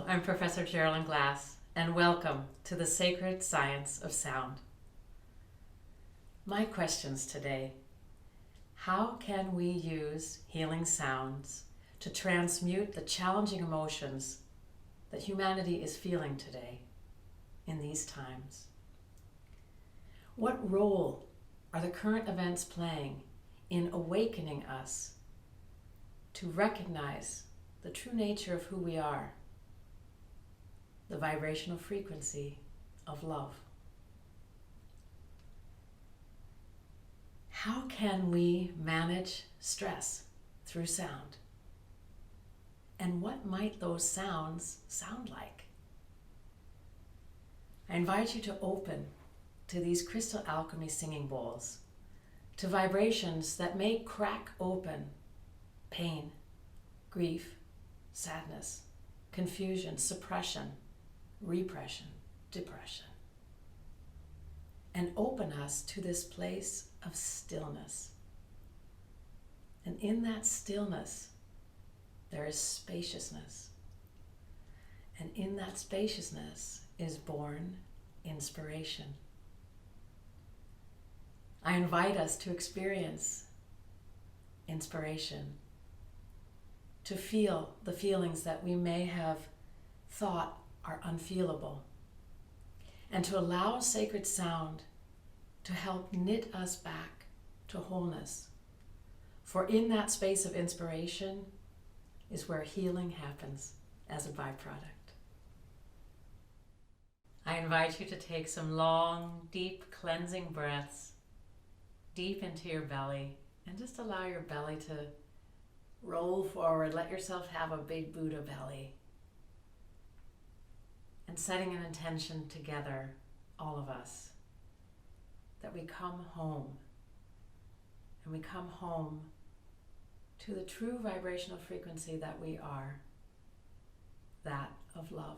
Hello, I'm Professor Jeralyn Glass, and welcome to the Sacred Science of Sound. My questions today: how can we use healing sounds to transmute the challenging emotions that humanity is feeling today in these times? What role are the current events playing in awakening us to recognize the true nature of who we are, the vibrational frequency of love? How can we manage stress through sound? And what might those sounds sound like? I invite you to open to these crystal alchemy singing bowls, to vibrations that may crack open pain, grief, sadness, confusion, suppression, repression, depression, and open us to this place of stillness. And in that stillness, there is spaciousness. And in that spaciousness is born inspiration. I invite us to experience inspiration, to feel the feelings that we may have thought are unfeelable, and to allow sacred sound to help knit us back to wholeness. For in that space of inspiration is where healing happens as a byproduct. I invite you to take some long, deep cleansing breaths deep into your belly, and just allow your belly to roll forward. Let yourself have a big Buddha belly. And setting an intention together, all of us, that we come home. And we come home to the true vibrational frequency that we are, that of love.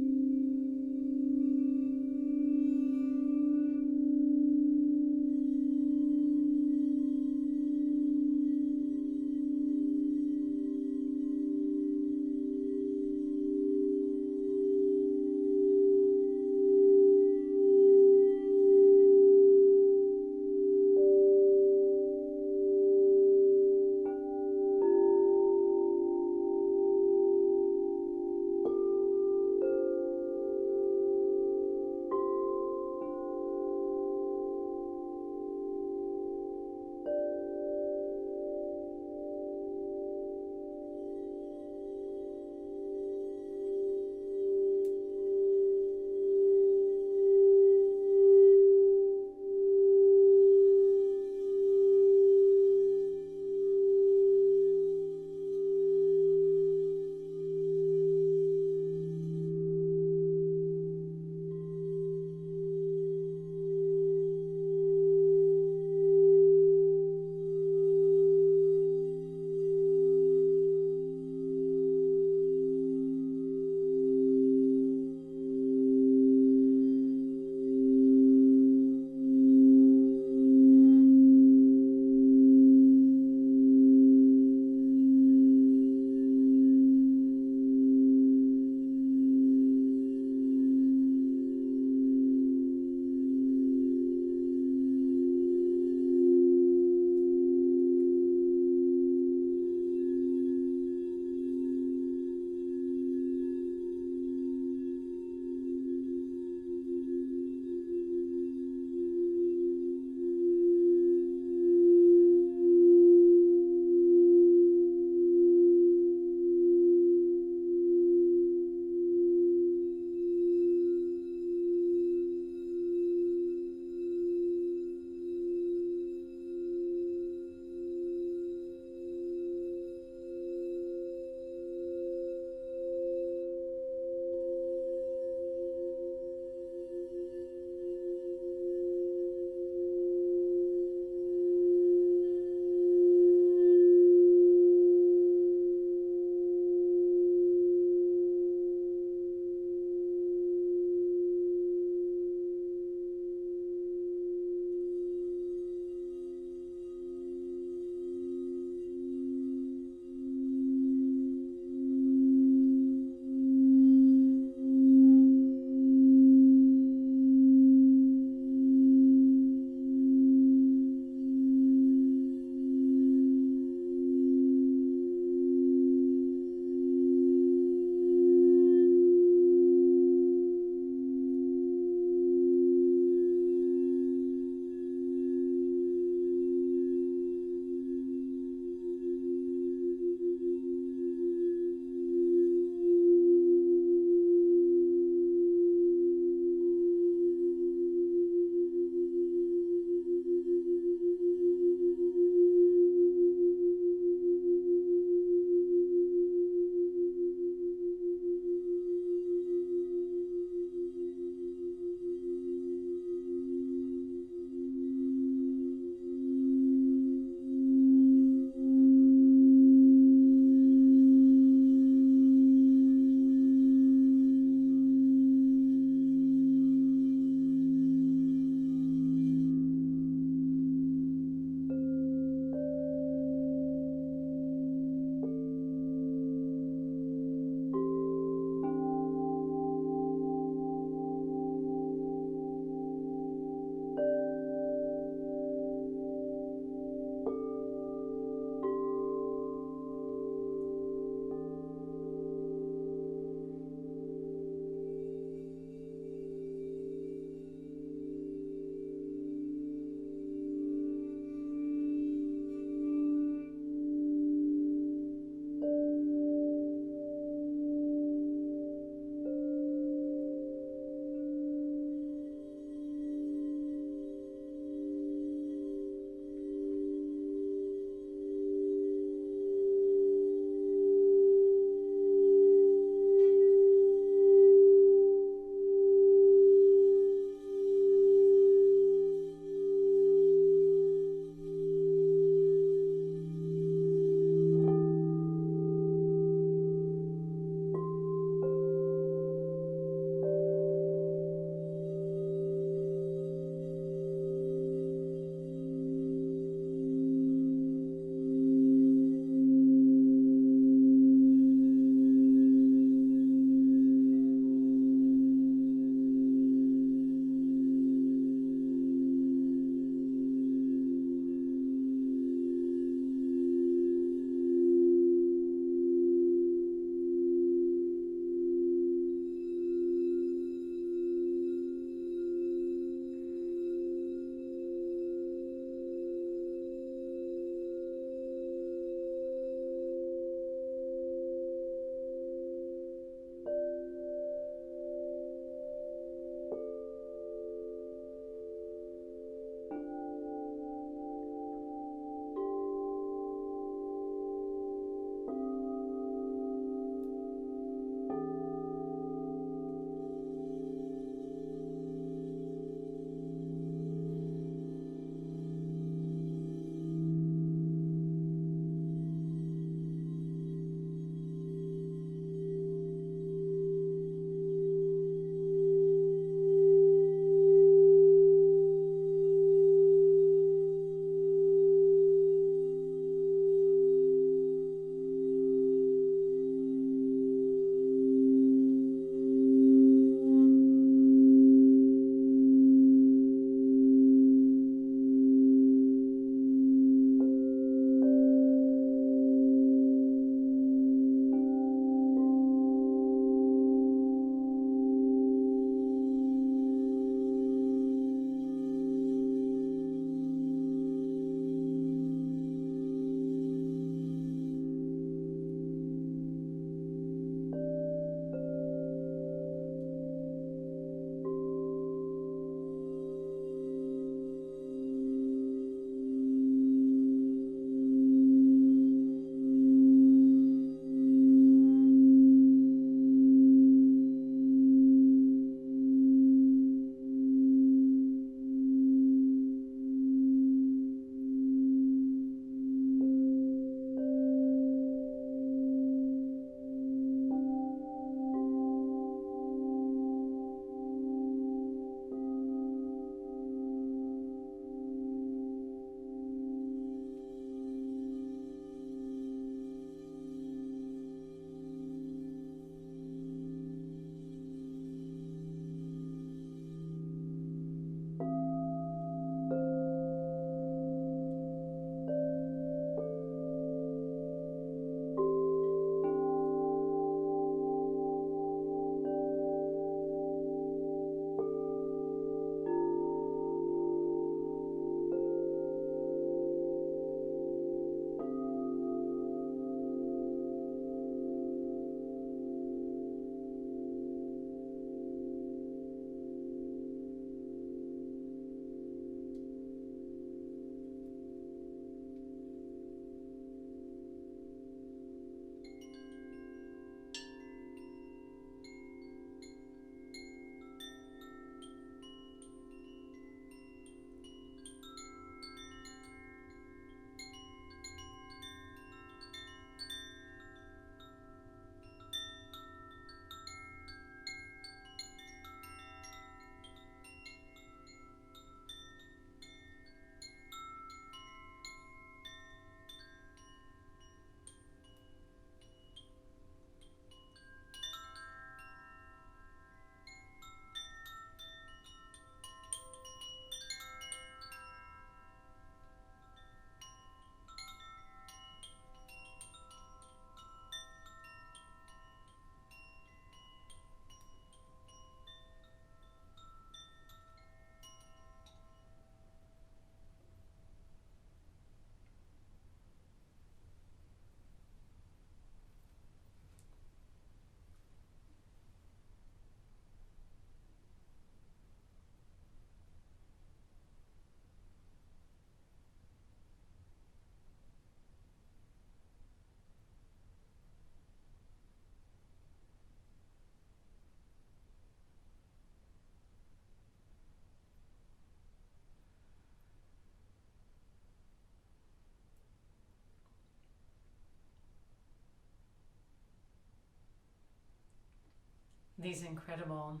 these incredible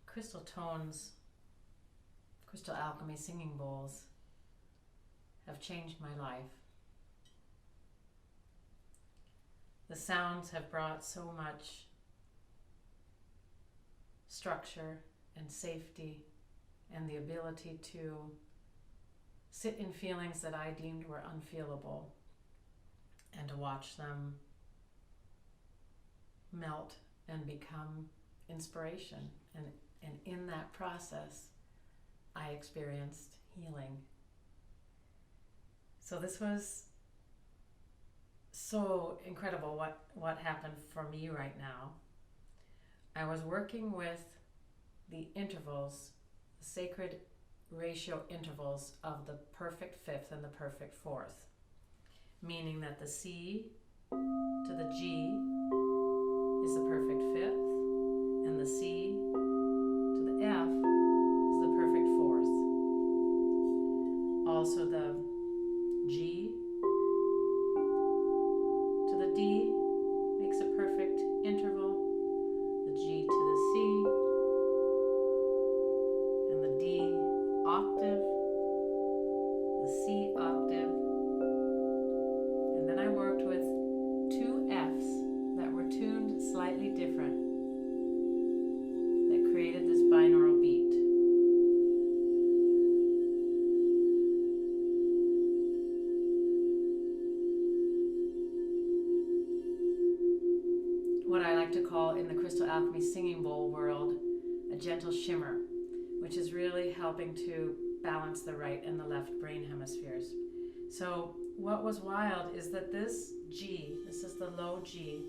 crystal tones, crystal alchemy singing bowls have changed my life. The sounds have brought so much structure and safety and the ability to sit in feelings that I deemed were unfeelable and to watch them melt and become inspiration. And in that process, I experienced healing. So this was so incredible what happened for me right now. I was working with the intervals, the sacred ratio intervals of the perfect fifth and the perfect fourth, meaning that the C to the G is the perfect fifth, and the C to the F is the perfect fourth. Also the G to the D makes a perfect interval, the G to the C, and the D octave, the C octave, and then I worked with two Fs that were tuned slightly different that created this binaural beat. What I like to call in the Crystal Alchemy Singing Bowl world a gentle shimmer, which is really helping to balance the right and the left brain hemispheres. So what was wild is that this G, this is the low G,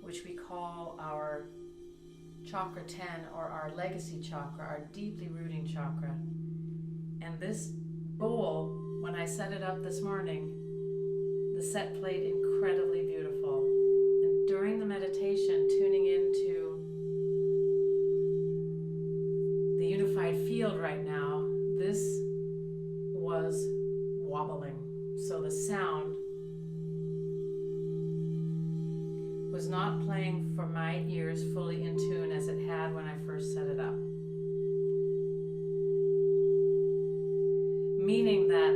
which we call our chakra 10 or our legacy chakra, our deeply rooting chakra. And this bowl, when I set it up this morning, the set played incredibly beautiful. And during the meditation, tuning into the unified field right now, this was wobbling. So the sound was not playing for my ears fully in tune as it had when I first set it up. Meaning that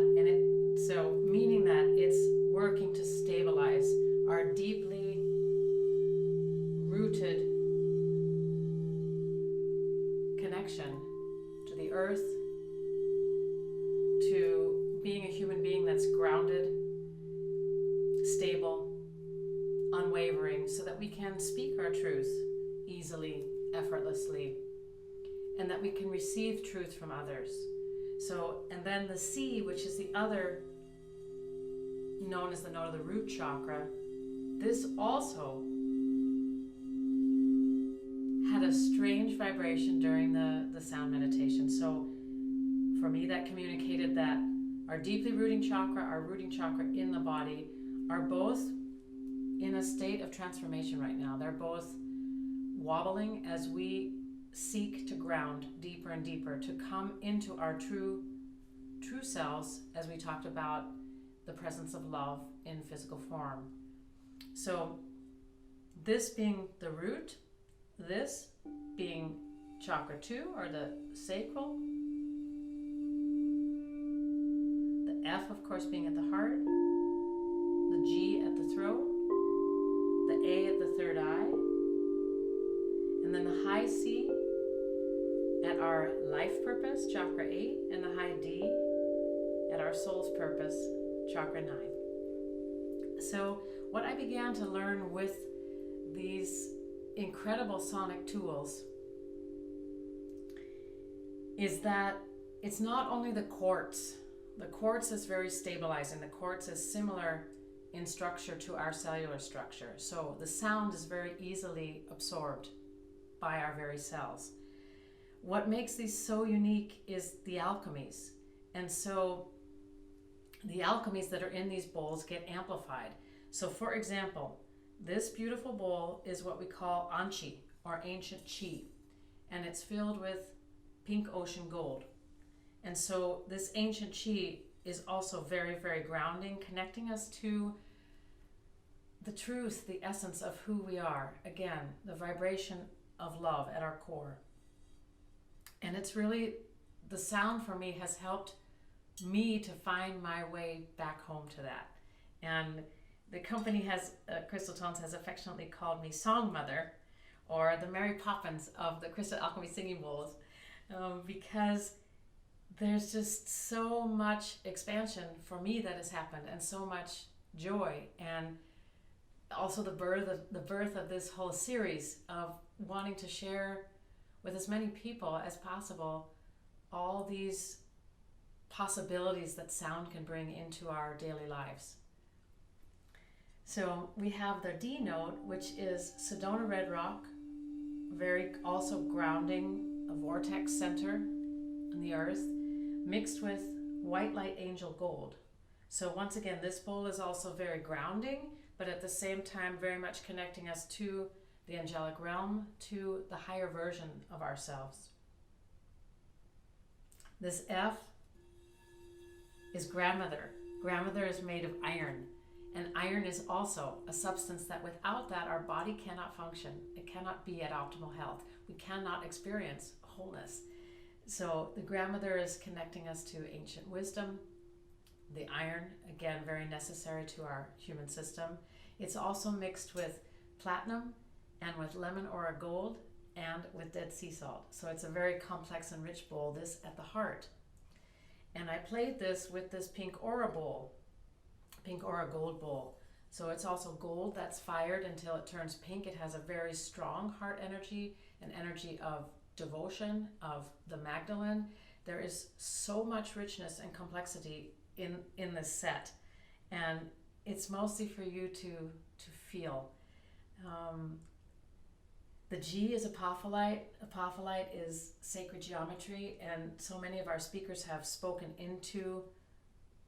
it's working to stabilize our deeply rooted connection to the earth, to being a human being that's grounded, stable, unwavering, so that we can speak our truth easily, effortlessly, and that we can receive truth from others. So, and then the C, which is the other, known as the note of the root chakra, this also had a strange vibration during the sound meditation. So for me, that communicated that our deeply rooting chakra, our rooting chakra in the body, are both in a state of transformation right now. They're both wobbling as we seek to ground deeper and deeper, to come into our true selves, as we talked about the presence of love in physical form. So this being the root, this being chakra 2 or the sacral, the F of course being at the heart, the G at the throat, the A at the third eye, and then the high C at our life purpose, chakra 8, and the high D at our soul's purpose, chakra 9. So what I began to learn with these incredible sonic tools is that it's not only the quartz. The quartz is very stabilizing. The quartz is similar in structure to our cellular structure. So the sound is very easily absorbed by our very cells. What makes these so unique is the alchemies. And so the alchemies that are in these bowls get amplified. So for example, this beautiful bowl is what we call Anchi, or ancient chi, and it's filled with pink ocean gold. And so this ancient chi is also very, very grounding, connecting us to the truth, the essence of who we are. Again, the vibration of love at our core. And it's really, the sound for me has helped me to find my way back home to that. And the company has, Crystal Tones has affectionately called me Song Mother, or the Mary Poppins of the Crystal Alchemy singing bowls, because there's just so much expansion for me that has happened, and so much joy, and also the birth of this whole series of wanting to share with as many people as possible all these possibilities that sound can bring into our daily lives. So we have the D note, which is Sedona Red Rock, very also grounding, a vortex center in the earth, mixed with White Light Angel Gold. So once again, this bowl is also very grounding, but at the same time very much connecting us to the angelic realm, to the higher version of ourselves. This F is Grandmother. Grandmother is made of iron, and iron is also a substance that without that our body cannot function. It cannot be at optimal health. We cannot experience wholeness. So the Grandmother is connecting us to ancient wisdom. The iron, again, very necessary to our human system. It's also mixed with platinum and with lemon aura gold and with Dead Sea salt. So it's a very complex and rich bowl, this at the heart. And I played this with this pink aura bowl, pink aura gold bowl. So it's also gold that's fired until it turns pink. It has a very strong heart energy, an energy of devotion, of the Magdalene. There is so much richness and complexity in this set, and it's mostly for you to feel. The G is apophyllite. Apophyllite is sacred geometry, and so many of our speakers have spoken into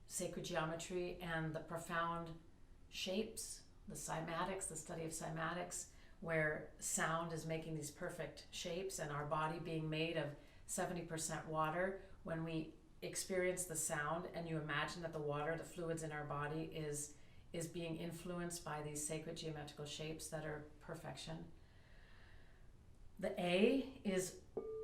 sacred geometry and the profound shapes, the cymatics, the study of cymatics, where sound is making these perfect shapes, and our body being made of 70% water. When we experience the sound and you imagine that the water, the fluids in our body is being influenced by these sacred geometrical shapes that are perfection. The A is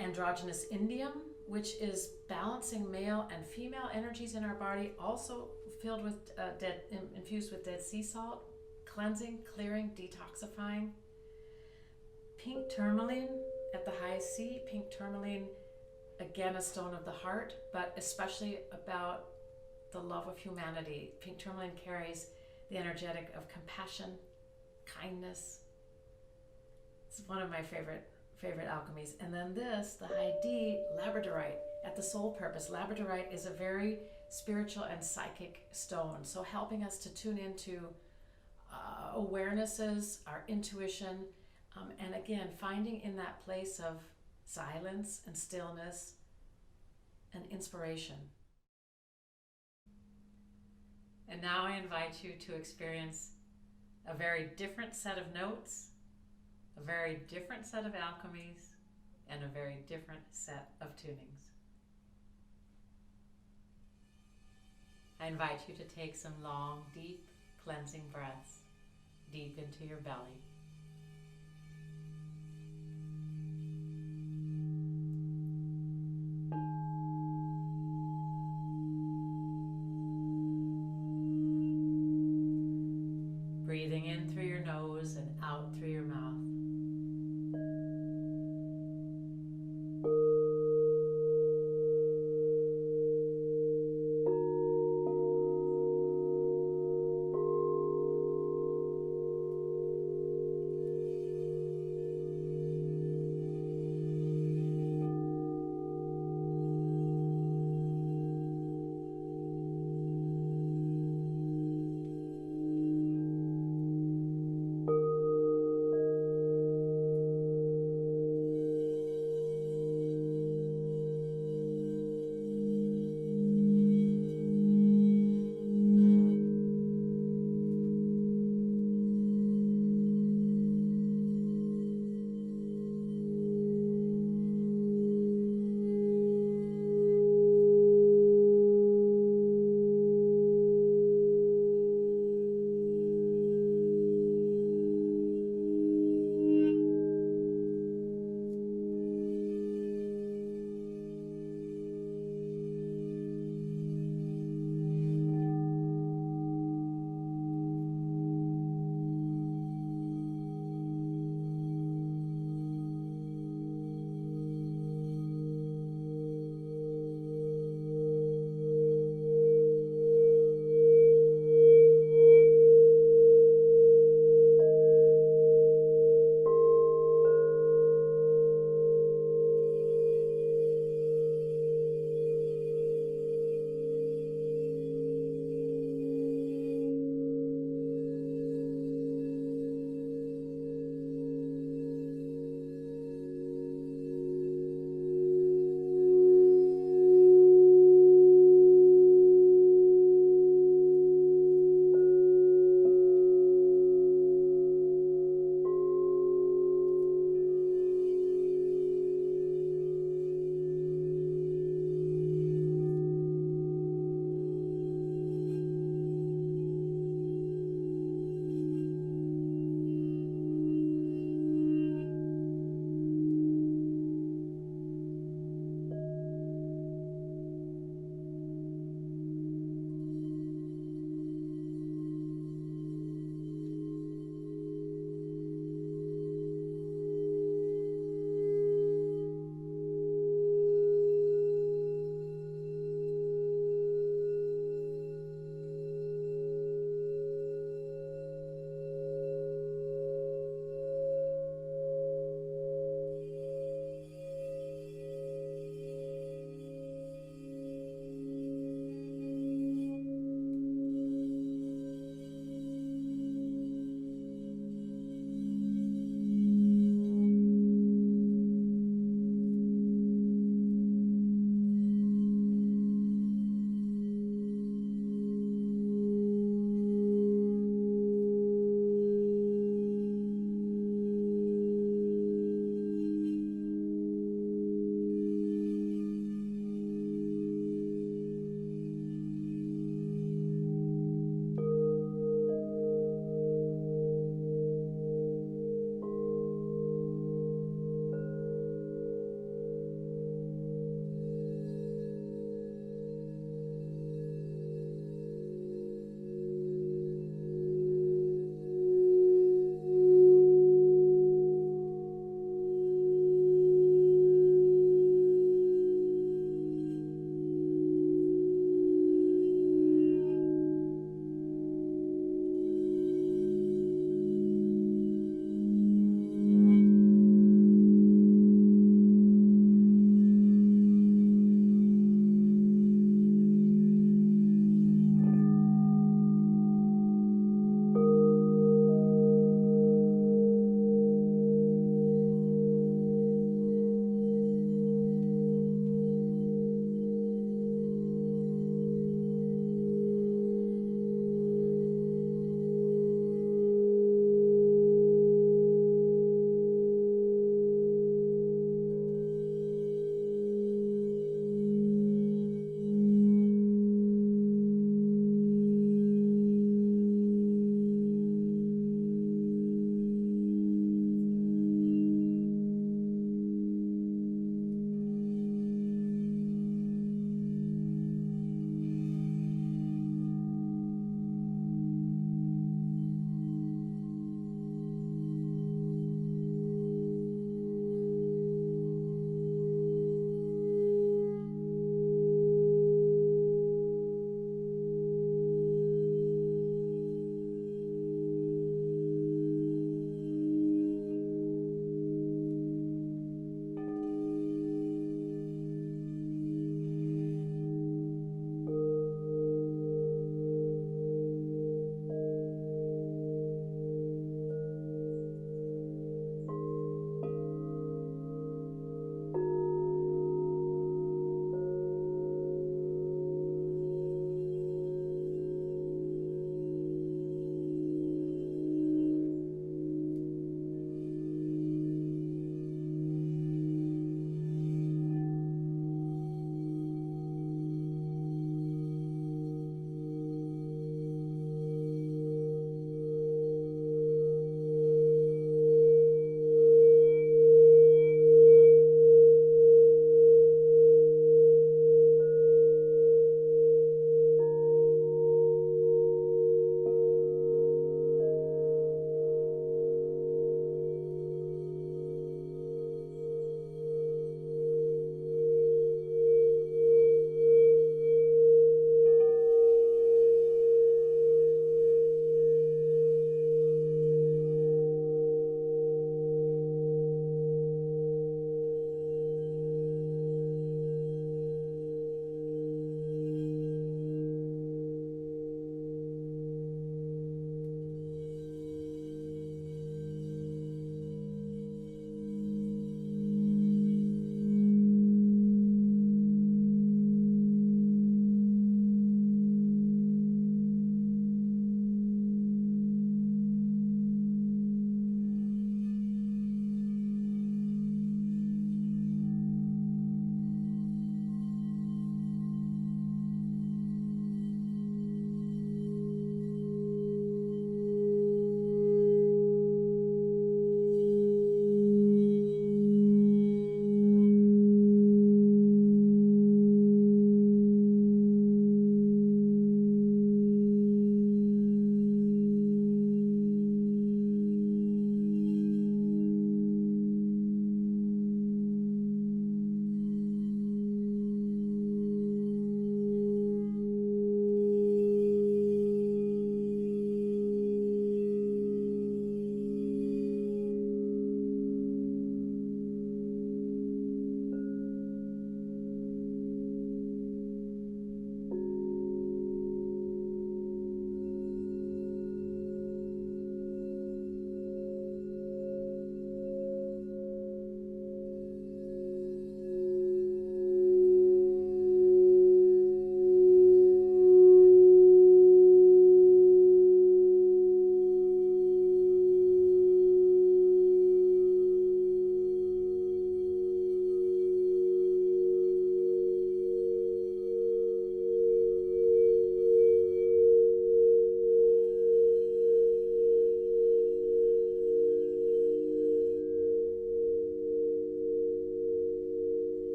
androgynous indium, which is balancing male and female energies in our body, also filled with infused with Dead Sea salt, cleansing, clearing, detoxifying. Pink tourmaline at the high C. Pink tourmaline, again, a stone of the heart, but especially about the love of humanity. Pink tourmaline carries the energetic of compassion, kindness. It's one of my favorite alchemies. And then this, the high D, labradorite, at the soul purpose. Labradorite is a very spiritual and psychic stone, so helping us to tune into awarenesses, our intuition, and again, finding in that place of silence and stillness and inspiration. And now I invite you to experience a very different set of notes, a very different set of alchemies, and a very different set of tunings. I invite you to take some long, deep, cleansing breaths deep into your belly. Breathing in through your nose and out through your mouth.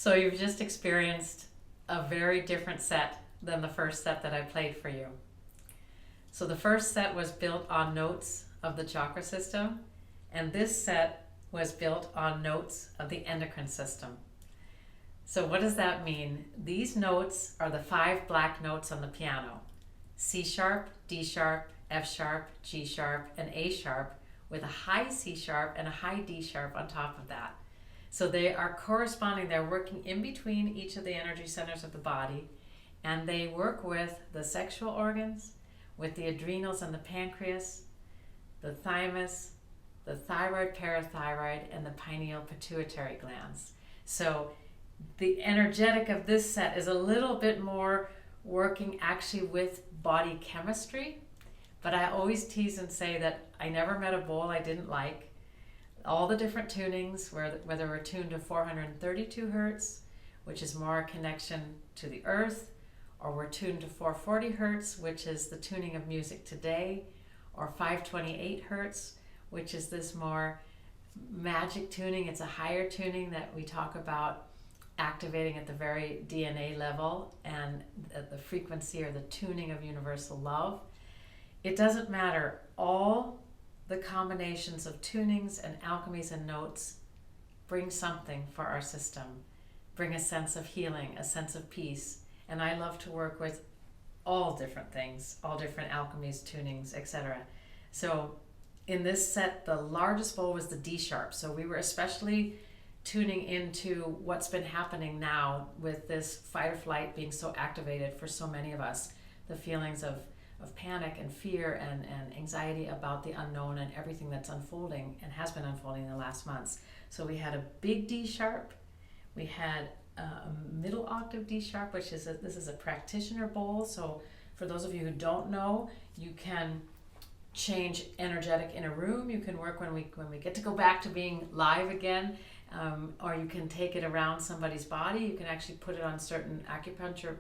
So you've just experienced a very different set than the first set that I played for you. So the first set was built on notes of the chakra system, and this set was built on notes of the endocrine system. So what does that mean? These notes are the 5 black notes on the piano: C sharp, D sharp, F sharp, G sharp, and A sharp, with a high C sharp and a high D sharp on top of that. So they are corresponding, they're working in between each of the energy centers of the body, and they work with the sexual organs, with the adrenals and the pancreas, the thymus, the thyroid, parathyroid, and the pineal pituitary glands. So the energetic of this set is a little bit more working actually with body chemistry, but I always tease and say that I never met a bowl I didn't like. All the different tunings, whether we're tuned to 432 hertz, which is more a connection to the earth, or we're tuned to 440 hertz, which is the tuning of music today, or 528 hertz, which is this more magic tuning. It's a higher tuning that we talk about activating at the very DNA level and at the frequency or the tuning of universal love. It doesn't matter. All the combinations of tunings and alchemies and notes bring something for our system, bring a sense of healing, a sense of peace. And I love to work with all different things, all different alchemies, tunings, etc. So in this set, the largest bowl was the D sharp. So we were especially tuning into what's been happening now with this fight or flight being so activated for so many of us, the feelings of panic and fear and anxiety about the unknown and everything that's unfolding and has been unfolding in the last months. So we had a big D sharp, we had a middle octave D sharp, which is this is a practitioner bowl. So for those of you who don't know, you can change energetic in a room. You can work when we get to go back to being live again, or you can take it around somebody's body. You can actually put it on certain acupuncture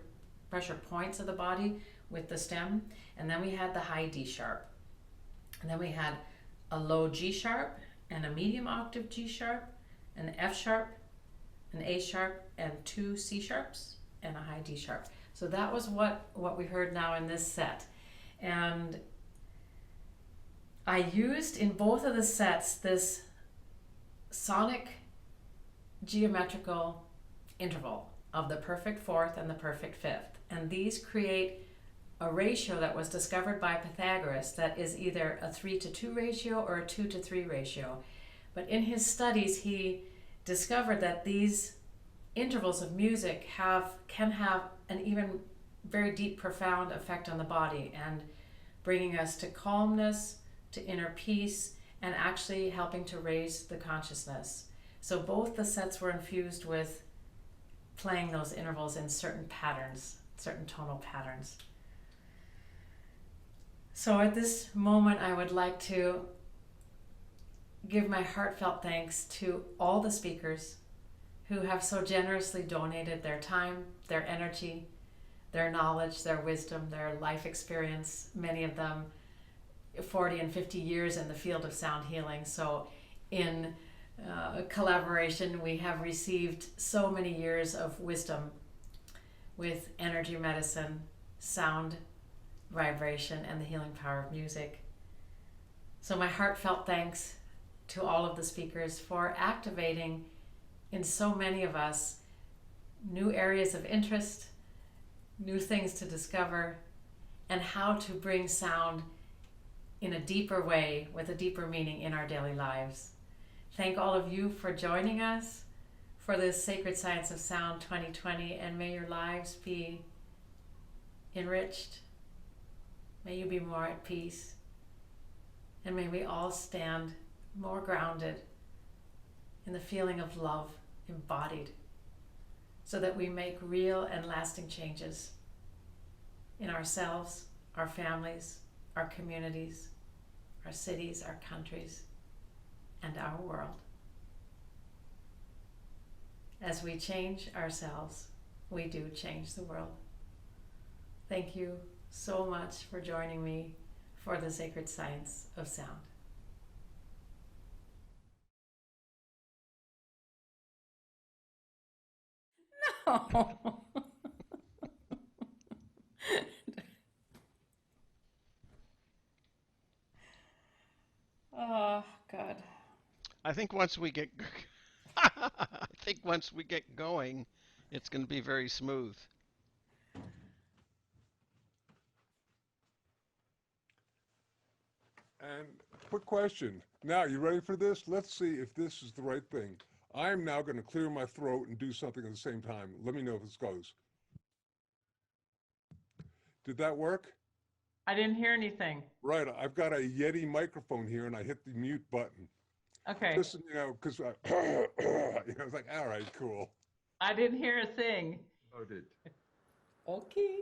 pressure points of the body with the stem. And then we had the high D sharp, and then we had a low G sharp and a medium octave G sharp, an F sharp, an A sharp, and 2 C sharps and a high D sharp. So that was what we heard now in this set. And I used in both of the sets this sonic geometrical interval of the perfect fourth and the perfect fifth. And these create a ratio that was discovered by Pythagoras that is either a 3-to-2 ratio or a 2-to-3 ratio. But in his studies, he discovered that these intervals of music can have an even very deep, profound effect on the body, and bringing us to calmness, to inner peace, and actually helping to raise the consciousness. So both the sets were infused with playing those intervals in certain patterns, certain tonal patterns. So at this moment, I would like to give my heartfelt thanks to all the speakers who have so generously donated their time, their energy, their knowledge, their wisdom, their life experience, many of them 40 and 50 years in the field of sound healing. So in collaboration, we have received so many years of wisdom with energy medicine, sound, vibration, and the healing power of music. So my heartfelt thanks to all of the speakers for activating in so many of us new areas of interest, new things to discover, and how to bring sound in a deeper way with a deeper meaning in our daily lives. Thank all of you for joining us for this Sacred Science of Sound 2020, and may your lives be enriched. May you be more at peace, and may we all stand more grounded in the feeling of love embodied, so that we make real and lasting changes in ourselves, our families, our communities, our cities, our countries, and our world. As we change ourselves, we do change the world. Thank you so much for joining me for the Sacred Science of Sound. Oh. Oh, God. I think once we get I think once we get going, it's going to be very smooth. And quick question. Now, you ready for this? Let's see if this is the right thing. I'm now going to clear my throat and do something at the same time. Let me know if this goes. Did that work? I didn't hear anything. Right. I've got a Yeti microphone here and I hit the mute button. Okay. Just, because it's like, all right, cool. I didn't hear a thing. Noted. Okay.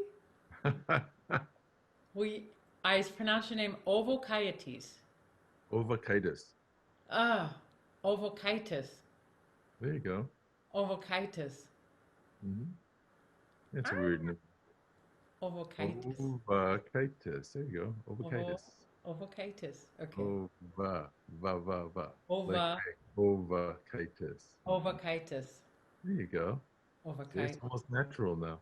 I pronounce your name Ovokaitis. Ovocitis. Ah, Ovokaitis. There you go. Ovokaitis. Hmm. That's a weird name. Ovokaitis. Ovocitis. There you go. Ovocitis. Ovokaitis. Okay. Va. Ova. Ovocitis. Ovokaitis. There you go. See, it's Ovokaitis. almost natural now.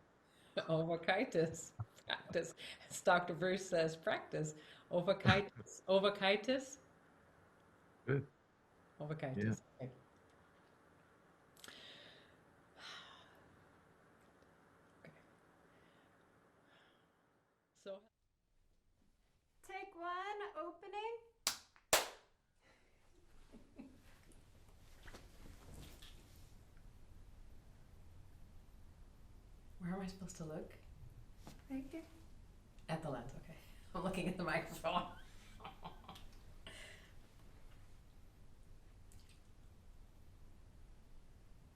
Ovokaitis. Practice. As Dr. Bruce says, practice. Ovokaitis. Ovokaitis. Good. Ovokaitis. Yeah. Okay. Okay. So Take one, opening. where am I supposed to look? Right here. At the lens, okay. I'm looking at the microphone.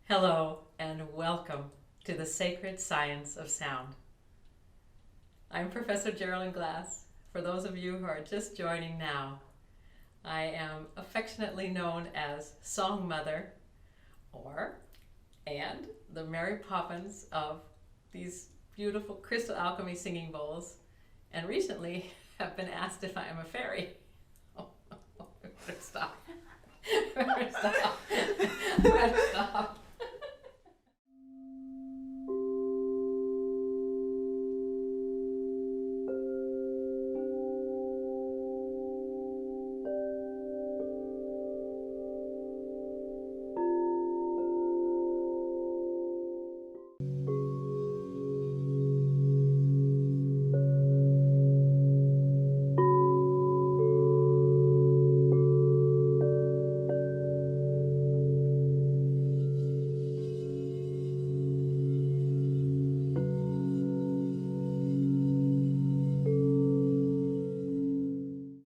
Hello, and welcome to the sacred science of sound. I'm Professor Jeralyn Glass. For those of you who are just joining now, I am affectionately known as Song Mother, and the Mary Poppins of these beautiful crystal alchemy singing bowls, and recently have been asked if I am a fairy. Oh, better stop. Better stop. Better